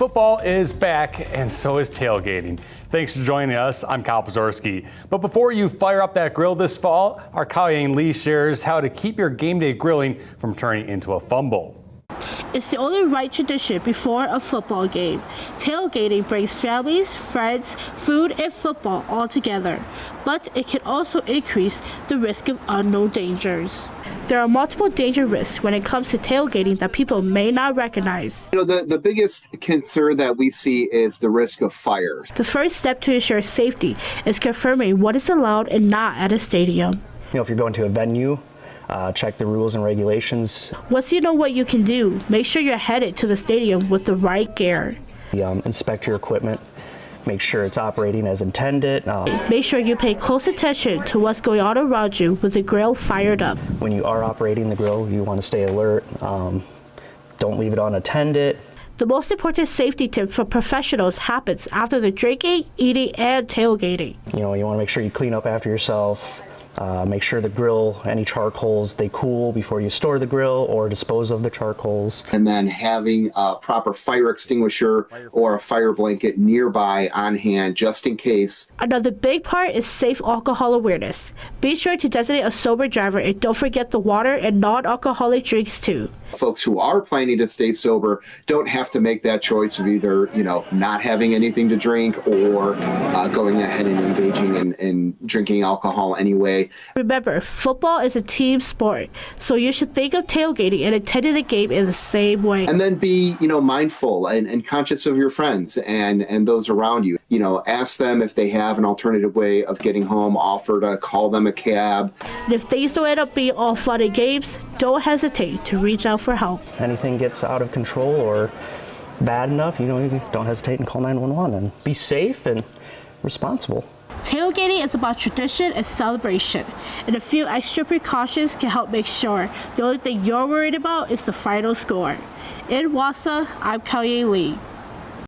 Football is back, and so is tailgating. Thanks for joining us. I'm Kyle Pazorski. But before you fire up that grill this fall, our Tailgating Lee shares how to keep your game day grilling from turning into a fumble. It's the only right tradition before a football game. Tailgating brings families, friends, food, and football all together. But it can also increase the risk of unknown dangers. There are multiple danger risks when it comes to tailgating that people may not recognize. The biggest concern that we see is the risk of fire. The first step to ensure safety is confirming what is allowed and not at a stadium. If you're going to a venue, check the rules and regulations. Once you know what you can do, make sure you're headed to the stadium with the right gear. Inspect your equipment. Make sure it's operating as intended. Make sure you pay close attention to what's going on around you with the grill fired up. When you are operating the grill, you want to stay alert. Don't leave it unattended. The most important safety tip for professionals happens after the drinking, eating, and tailgating. You want to make sure you clean up after yourself. Make sure the grill, any charcoals, they cool before you store the grill or dispose of the charcoals. And then having a proper fire extinguisher or a fire blanket nearby on hand just in case. Another big part is safe alcohol awareness. Be sure to designate a sober driver and don't forget the water and non-alcoholic drinks too. Folks who are planning to stay sober don't have to make that choice of either, not having anything to drink or going ahead and engaging in drinking alcohol anyway. Remember, football is a team sport, so you should think of tailgating and attending the game in the same way. And then be, mindful and conscious of your friends and those around you. Ask them if they have an alternative way of getting home, offer to call them a cab. And if things don't end up being all fun and games, don't hesitate to reach out for help. If anything gets out of control or bad enough, you don't hesitate and call 911 and be safe and responsible. Tailgating is about tradition and celebration, and a few extra precautions can help make sure the only thing you're worried about is the final score. In Wausau, I'm Tailgating Lee.